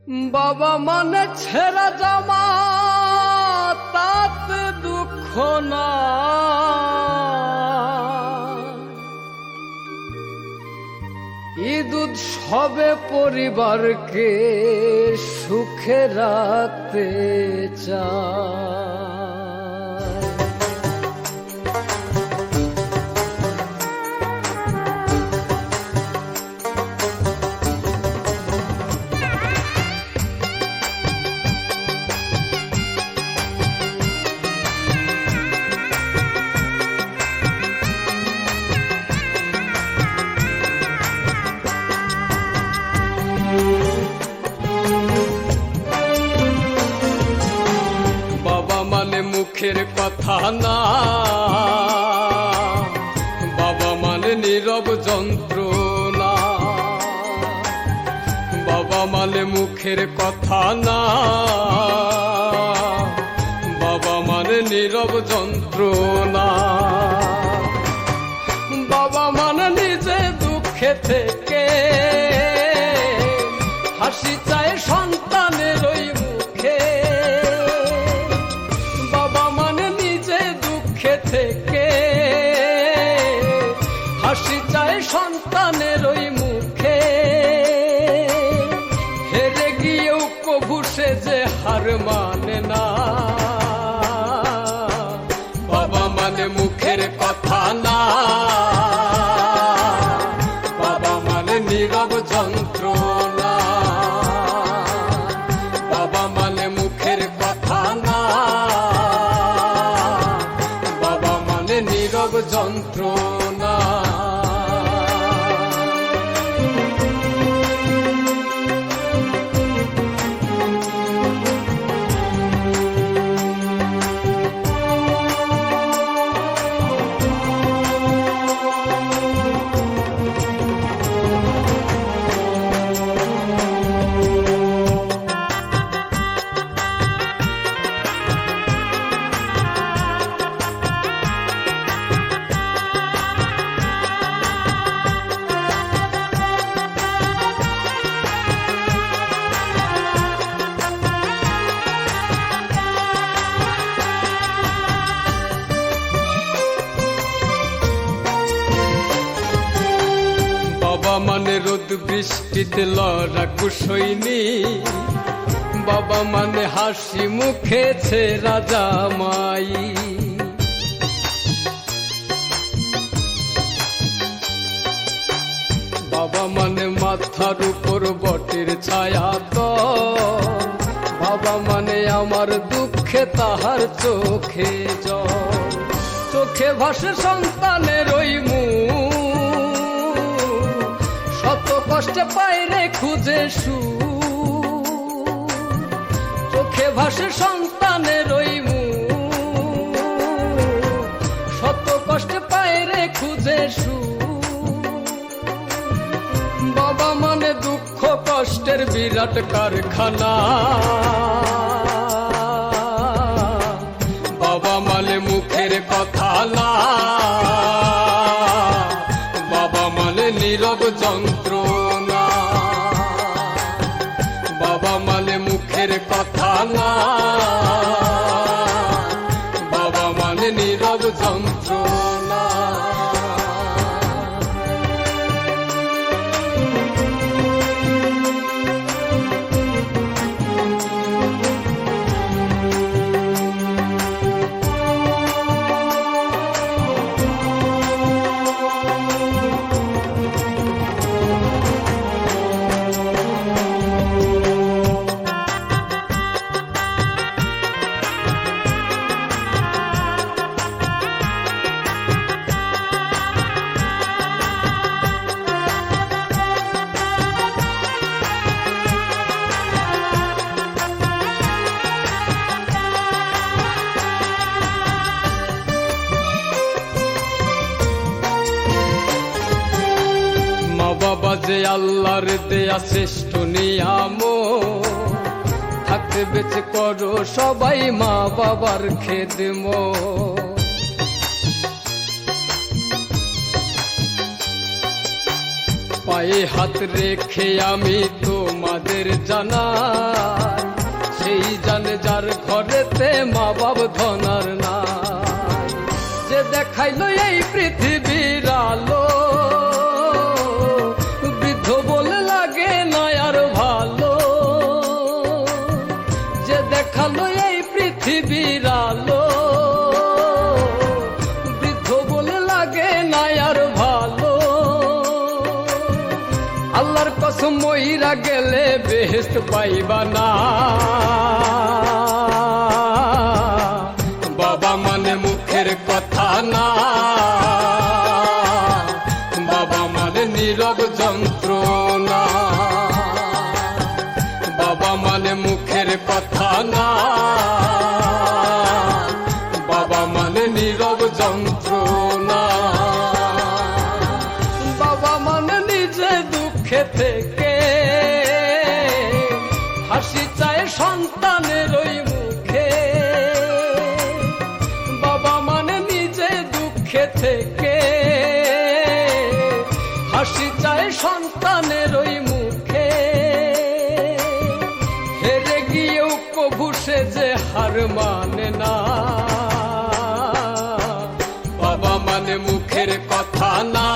বাবা মানে ছেঁড়া জামা তাতে দুঃখ না, ঈদ উৎসবে পরিবারকে সুখে রাখতে চায়। মুখের কথা না, বাবা মানে নীরব যন্ত্রণা। বাবা মানে মুখের কথা না, বাবা মানে নীরব যন্ত্রণা। বাবা মানে নিজে দুঃখে থেকে হাসি চায় সন্তানের ওই মুখে। থেকে হাসি চায় সন্তানের ওই মুখে, হেরে গিয়েও কভু সে যে হার মানে না। বাবা মানে মুখের কথা না, বাবা মানে নীরব যন্ত্রণা। বাবা মানে মুখের কথা না, নীরব যন্ত্রণা। বাবা মানে রোদ বৃষ্টিতে লড়াকু সৈনিক। বাবা মানে হাসি মুখে ছেঁড়া জামাই। বাবা মানে মাথার উপর বটের ছায়া তো। বাবা মানে আমার দুঃখে তাহার চোখে জল। চোখে ভাসে সন্তানের ওই মুখ, শত কষ্টে পাইরে খুঁজে সুখ। চোখে ভাসে সন্তানের ওই মুখ, শত কষ্টে পাইরে খুঁজে সুখ। বাবা মানে দুঃখ কষ্টের বিরাট কারখানা। বাবা মানে মুখের কথা না, বাবা মানে নীরব যন্ত্রণা। বাবা মানে মুখের কথা না, বাবা মানে নীরব যন্ত্রণা। বাবা যে আল্লাহর দেয়া শ্রেষ্ঠ নিয়ামত, থাকতে বেঁচে করো সবাই মা বাবার খেদমত। পায়ে হাত রেখে আমি তোমাদের জানাই, সেই জানে যার ঘরেতে মা বাপ ধনার নাই। যে দেখাইলো এই পৃথিবীর আলো, বৃদ্ধ বলে লাগে না আর ভালো। যে দেখালো এই পৃথিবীর আলো, বৃদ্ধ বলে লাগে না আর ভালো। আল্লাহর কসম মইরা গেলে বেহেশত পাইবা না। বাবা মানে মুখের কথা না, বাবা মানে নীরব যন্ত্রণা। বাবা মানে মুখের কথা না, বাবা মানে নীরব যন্ত্রণা। বাবা মানে নিজে দুঃখে থেকে হাসি চায় সন্তানের ওই মুখে। বাবা মানে নিজে দুঃখে থেকে হাসি চায় সন্তানের ওই মুখে। হেরে গিয়েও প্রভু সে যে হার মানে না। বাবা মানে মুখের কথা না,